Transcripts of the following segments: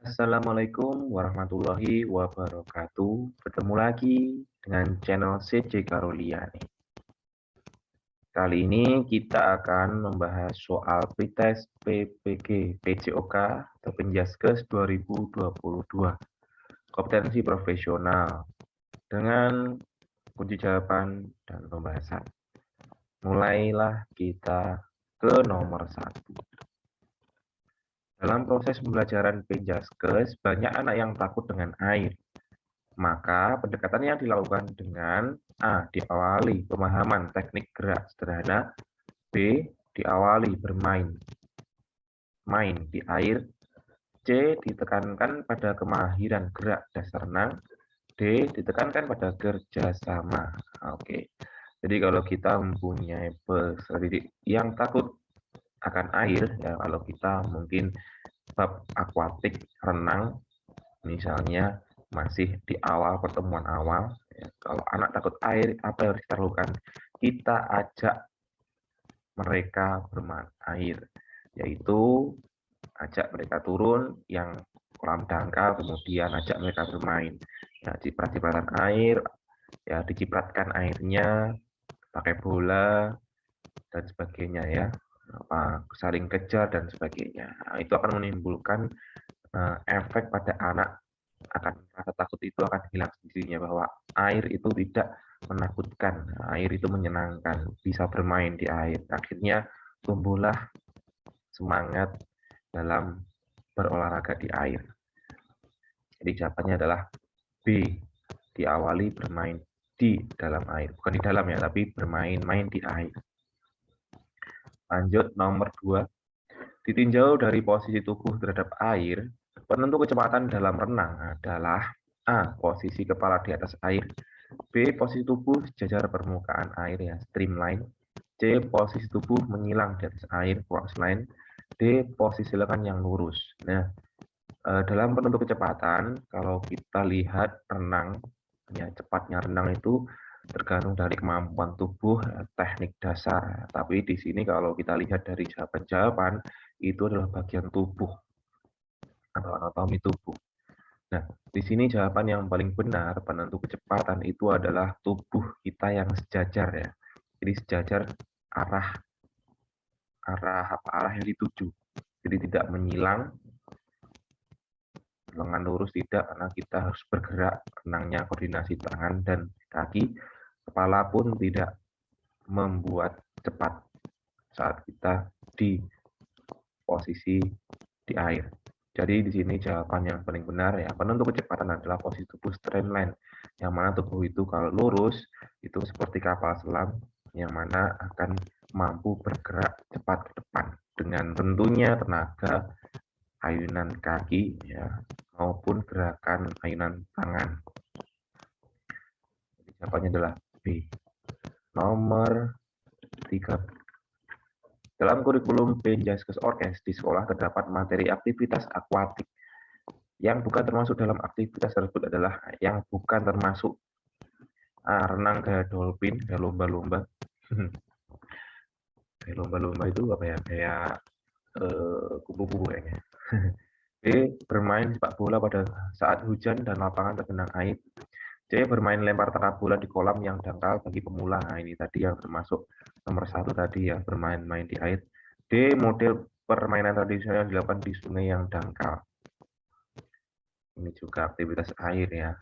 Assalamualaikum warahmatullahi wabarakatuh. Bertemu lagi dengan channel CJ Karolia nih. Kali ini kita akan membahas soal pretest PPG PJOK atau Penjaskes 2022 kompetensi profesional dengan kunci jawaban dan pembahasan. Mulailah kita ke nomor 1. Dalam proses pembelajaran Penjaskes, banyak anak yang takut dengan air. Maka pendekatan yang dilakukan dengan A. Diawali pemahaman teknik gerak sederhana. B. Diawali bermain di air. C. Ditekankan pada kemahiran gerak dasar renang. D. Ditekankan pada kerjasama. Oke. Jadi kalau kita mempunyai peserta didik yang takut akan air, ya kalau kita mungkin bab akuatik renang, misalnya masih di awal pertemuan awal, ya, kalau anak takut air, apa yang harus kita lakukan? Kita ajak mereka bermain air, yaitu ajak mereka turun yang kolam dangkal, kemudian ajak mereka bermain. Ya, ciprat-cipratan air, ya dicipratkan airnya pakai bola dan sebagainya ya, saling kejar dan sebagainya. Nah, itu akan menimbulkan efek pada anak, akan rasa takut itu akan hilang sendirinya, bahwa air itu tidak menakutkan, air itu menyenangkan, bisa bermain di air. Akhirnya tumbuhlah semangat dalam berolahraga di air. Jadi jawabannya adalah B, diawali bermain di dalam air, bukan di dalam ya, tapi bermain-main di air. Lanjut nomor 2. Ditinjau dari posisi tubuh terhadap air, penentu kecepatan dalam renang adalah A. Posisi kepala di atas air. B. Posisi tubuh sejajar permukaan air ya, streamline. C. Posisi tubuh menyilang di atas air, coastline. D. Posisi lengan yang lurus. Nah, dalam penentu kecepatan, kalau kita lihat renang, ya cepatnya renang itu tergantung dari kemampuan tubuh, teknik dasar. Tapi di sini kalau kita lihat dari jawaban-jawaban, itu adalah bagian tubuh atau anatomi tubuh. Nah, di sini jawaban yang paling benar penentu kecepatan itu adalah tubuh kita yang sejajar ya. Jadi sejajar arah yang dituju. Jadi tidak menyilang, lengan lurus tidak, karena kita harus bergerak, renangnya koordinasi tangan dan kaki. Kepala pun tidak membuat cepat saat kita di posisi di air. Jadi di sini jawaban yang paling benar ya, penentu kecepatan adalah posisi tubuh streamline, yang mana tubuh itu kalau lurus itu seperti kapal selam yang mana akan mampu bergerak cepat ke depan dengan tentunya tenaga ayunan kaki ya maupun gerakan ayunan tangan. Jadi jawabannya adalah B. Nomor 3. Dalam kurikulum Penjaskes Orkes di sekolah terdapat materi aktivitas akuatik. Yang bukan termasuk dalam aktivitas tersebut adalah yang bukan termasuk renang kayak dolphin, kayak lomba-lomba. Kayak lomba-lomba itu apa ya? Kayak kupu-kupu kayaknya. B. Bermain sepak bola pada saat hujan dan lapangan tergenang air. C. Bermain lempar tangkap bola di kolam yang dangkal bagi pemula. Nah, ini tadi yang termasuk nomor 1 tadi ya, bermain-main di air. D. Model permainan tradisional yang dilakukan di sungai yang dangkal. Ini juga aktivitas air ya.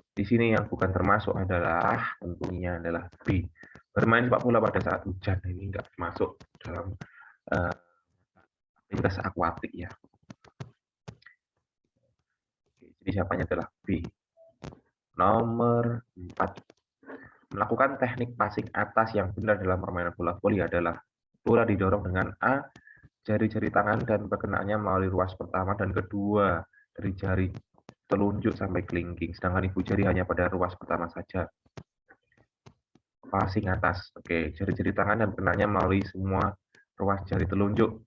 Di sini yang bukan termasuk adalah tentunya adalah B. Bermain sepak bola pada saat hujan. Ini enggak masuk dalam aktivitas akuatik ya. Jadi jawabannya adalah B. Nomor 4. Melakukan teknik passing atas yang benar dalam permainan bola voli adalah bola didorong dengan A. Jari-jari tangan dan perkenaannya melalui ruas pertama dan kedua dari jari telunjuk sampai kelingking, sedangkan ibu jari hanya pada ruas pertama saja. Passing atas, oke, jari-jari tangan dan perkenaannya melalui semua ruas jari telunjuk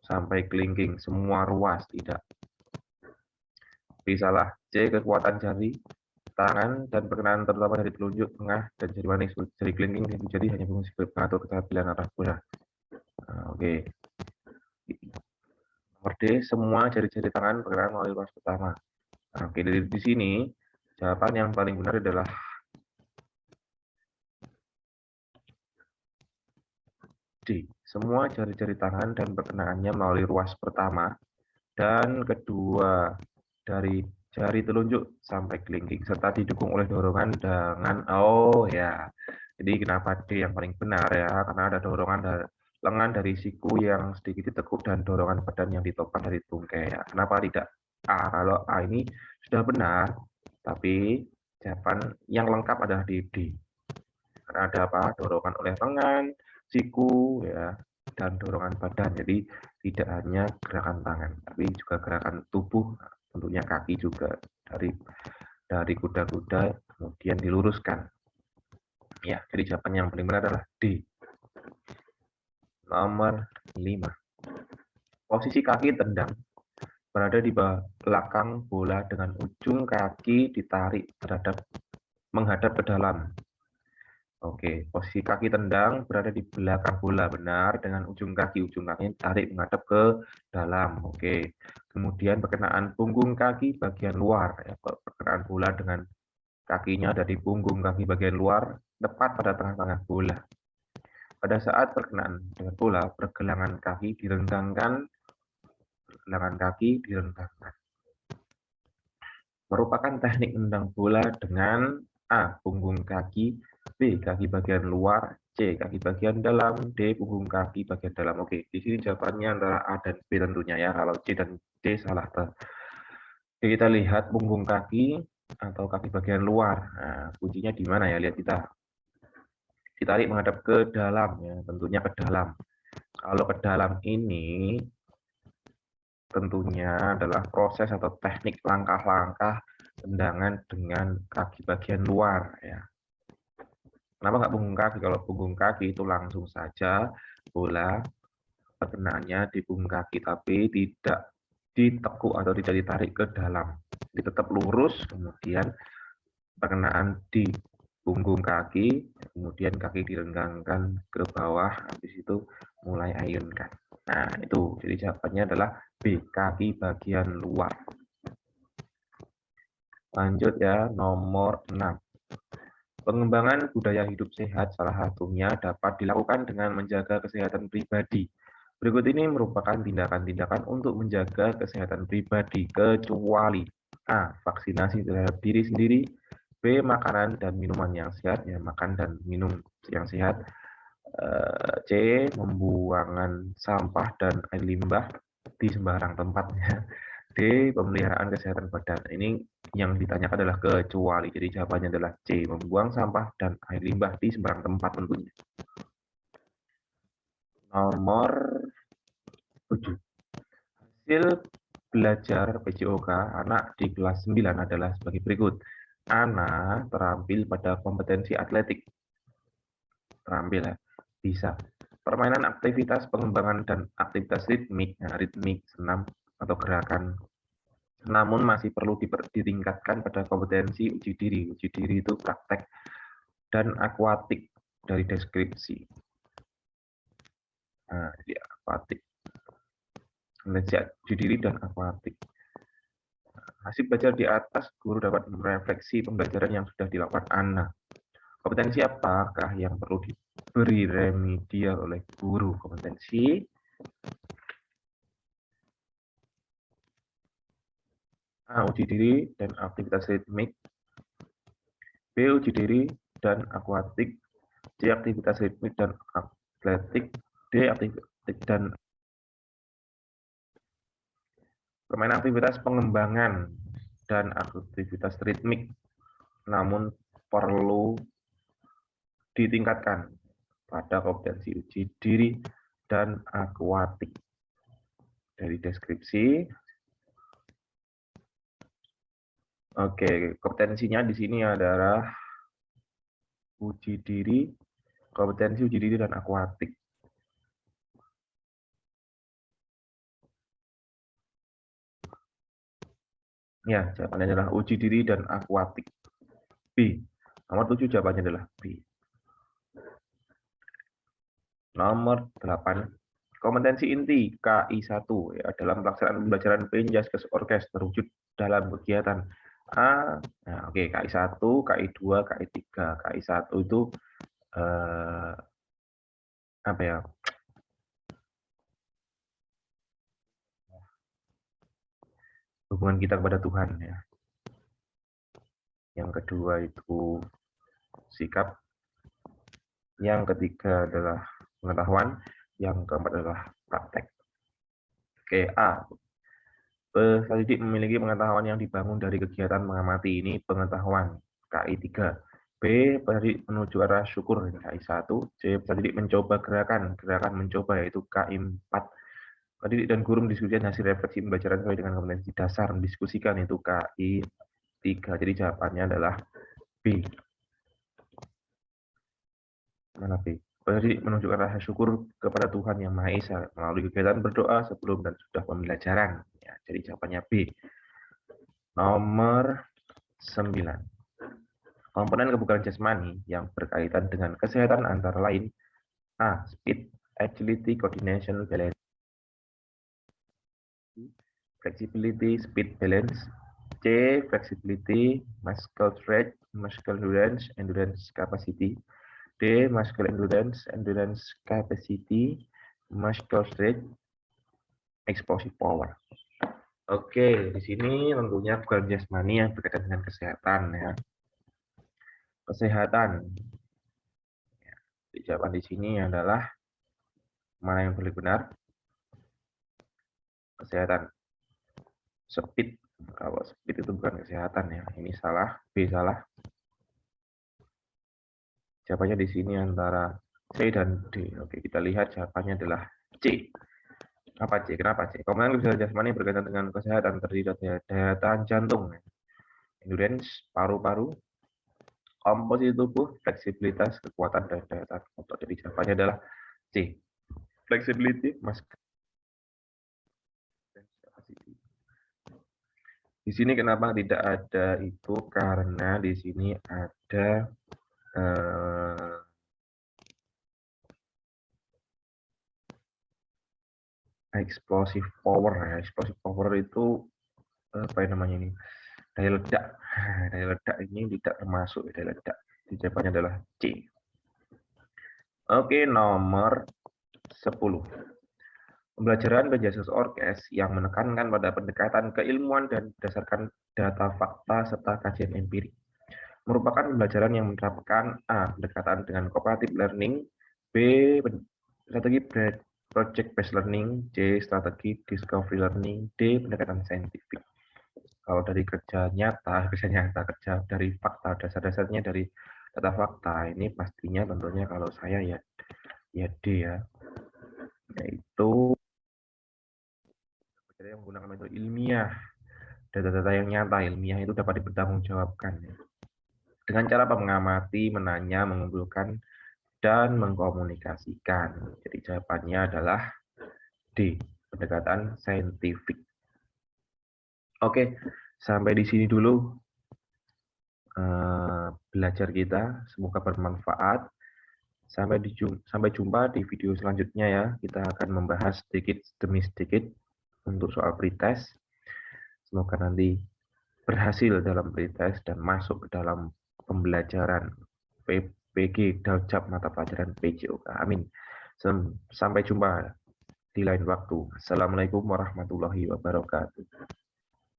sampai kelingking, semua ruas tidak. Salah. C. Kekuatan jari tangan dan perkenaan terutama dari telunjuk, tengah, dan jari manis, jari kelingking, ibu jari hanya berfungsi mengatur kestabilan arah bola. Oke. Nomor D, semua jari-jari tangan bergerak melalui ruas pertama. Nah, oke, di sini jawaban yang paling benar adalah D. Semua jari-jari tangan dan perkenaannya melalui ruas pertama dan kedua dari jari telunjuk sampai kelingking serta didukung oleh dorongan dengan jadi kenapa D yang paling benar ya, karena ada dorongan dari lengan dari siku yang sedikit ditekuk dan dorongan badan yang ditopang dari tungkai ya. Kenapa tidak A? Kalau A ini sudah benar, tapi jawaban yang lengkap adalah di D. Karena ada apa? Dorongan oleh lengan, siku ya, dan dorongan badan. Jadi tidak hanya gerakan tangan, tapi juga gerakan tubuh, tentunya kaki juga dari kuda-kuda kemudian diluruskan. Ya, jadi jawaban yang paling benar adalah D. Nomor 5. Posisi kaki tendang berada di belakang bola dengan ujung kaki ditarik menghadap ke dalam. Oke, posisi kaki tendang berada di belakang bola, benar, dengan ujung kakinya tarik menghadap ke dalam. Oke, kemudian perkenaan punggung kaki bagian luar, ya, perkenaan bola dengan kakinya ada di punggung kaki bagian luar, tepat pada tengah-tengah bola. Pada saat perkenaan dengan bola, pergelangan kaki direnggangkan, merupakan teknik menendang bola dengan A. Punggung kaki, B. Kaki bagian luar, C. Kaki bagian dalam, D. Punggung kaki bagian dalam. Oke, di sini jawabannya antara A dan B tentunya ya. Kalau C dan D salah. Jadi kita lihat punggung kaki atau kaki bagian luar. Nah, kuncinya di mana ya? Lihat kita. Ditarik menghadap ke dalam ya, tentunya ke dalam. Kalau ke dalam ini tentunya adalah proses atau teknik langkah-langkah tendangan dengan kaki bagian luar ya. Kenapa nggak punggung kaki? Kalau punggung kaki itu langsung saja bola perkenaannya di punggung kaki, tapi tidak ditekuk atau tidak ditarik ke dalam. Jadi tetap lurus, kemudian perkenaan di punggung kaki, kemudian kaki direnggangkan ke bawah, habis itu mulai ayunkan. Nah, itu. Jadi jawabannya adalah B, kaki bagian luar. Lanjut ya, nomor 6. Pengembangan budaya hidup sehat salah satunya dapat dilakukan dengan menjaga kesehatan pribadi. Berikut ini merupakan tindakan-tindakan untuk menjaga kesehatan pribadi, kecuali A. Vaksinasi terhadap diri sendiri, B. Makanan dan minuman yang sehat, ya makan dan minum yang sehat, C. Membuangan sampah dan air limbah di sembarang tempatnya, D. Pemeliharaan kesehatan badan. Ini yang ditanyakan adalah kecuali. Jadi jawabannya adalah C. Membuang sampah dan air limbah di sembarang tempat tentunya. Nomor 7. Hasil belajar PJOK anak di kelas 9 adalah sebagai berikut. Ana terampil pada kompetensi atletik. Terampil ya. Bisa. Permainan, aktivitas pengembangan, dan aktivitas ritmik. Nah, ritmik, senam, atau gerakan. Namun masih perlu ditingkatkan pada kompetensi uji diri. Uji diri itu praktek dan akuatik dari deskripsi. Nah, jadi akuatik. Uji diri dan akuatik. Hasil belajar di atas, guru dapat merefleksi pembelajaran yang sudah dilakukan Ana. Kompetensi apakah yang perlu diberi remedial oleh guru? Kompetensi A. Uji diri dan aktivitas ritmik, B. Uji diri dan akuatik, C. Aktivitas ritmik dan atletik, D. Aktivitas dan permainan, aktivitas pengembangan dan aktivitas ritmik, namun perlu ditingkatkan pada kompetensi uji diri dan akuatik. Dari deskripsi, oke, kompetensinya di sini adalah uji diri, kompetensi uji diri dan akuatik. Ya, jawabannya adalah uji diri dan akuatik. B. Nomor 7 jawabannya adalah B. Nomor 8. Kompetensi inti KI1 ya, dalam pelaksanaan pembelajaran Penjaskes Orkes terwujud dalam kegiatan A. Nah, oke, KI1, KI2, KI3. KI1 itu apa ya? Hubungan kita kepada Tuhan ya. Yang kedua itu sikap. Yang ketiga adalah pengetahuan. Yang keempat adalah praktek. Oke, A. Peserta didik memiliki pengetahuan yang dibangun dari kegiatan mengamati, ini pengetahuan KI3. B. Peserta didik menuju arah syukur, KI1. C. Peserta didik mencoba gerakan mencoba, yaitu KI4. Peserta didik dan guru mendiskusikan hasil refleksi pembelajaran sesuai dengan kompetensi dasar, mendiskusikan, itu KI3. Jadi jawabannya adalah B. Mana B? Peserta didik menunjukkan rasa syukur kepada Tuhan Yang Maha Esa melalui kegiatan berdoa sebelum dan sudah pembelajaran. Ya, jadi jawabannya B. Nomor 9. Komponen kebugaran jasmani yang berkaitan dengan kesehatan antara lain A. Speed, agility, coordination, balance. Flexibility, speed, balance. C. Flexibility, muscle strength, muscle endurance, endurance capacity. D. Muscle endurance, endurance capacity, muscle strength, explosive power. Oke, di sini tentunya kebugaran jasmani yang berkaitan dengan kesehatan ya. Kesehatan. Jawaban di sini adalah mana yang paling benar? Kesehatan. Speed. Kalau speed itu bukan kesehatan ya. Ini salah. B salah. Jawabannya di sini antara C dan D. Oke, kita lihat jawabannya adalah C. Apa C? Kenapa C? Komponen kebugaran jasmani berkaitan dengan kesehatan terdiri dari daya tahan jantung, endurance, paru-paru, komposisi tubuh, fleksibilitas, kekuatan, dan daya tahan otot. Jadi jawabannya adalah C. Flexibility, di sini kenapa tidak ada itu? Karena di sini ada explosive power. Explosive power itu apa namanya ini? Daya ledak. Daya ledak ini tidak termasuk daya ledak. Jawabannya adalah C. Oke, nomor 10. Pembelajaran Penjaskes Orkes yang menekankan pada pendekatan keilmuan dan berdasarkan data fakta serta kajian empirik merupakan pembelajaran yang menerapkan A. Pendekatan dengan cooperative learning, B. Strategi project based learning, C. Strategi discovery learning, D. Pendekatan saintifik. Kalau dari kerja nyata kerja dari fakta, dasar-dasarnya dari data fakta, ini pastinya tentunya kalau saya ya D ya, yaitu yang menggunakan metode ilmiah, data-data yang nyata ilmiah itu dapat dipertanggungjawabkan ya. Dengan cara mengamati, menanya, mengumpulkan, dan mengkomunikasikan. Jadi jawabannya adalah D, pendekatan saintifik. Oke, sampai di sini dulu belajar kita. Semoga bermanfaat. Sampai jumpa di video selanjutnya ya. Kita akan membahas sedikit demi sedikit untuk soal pretest. Semoga nanti berhasil dalam pretest dan masuk ke dalam pembelajaran PG Daljab mata pelajaran PJOK. Amin. Sampai jumpa di lain waktu. Assalamualaikum warahmatullahi wabarakatuh.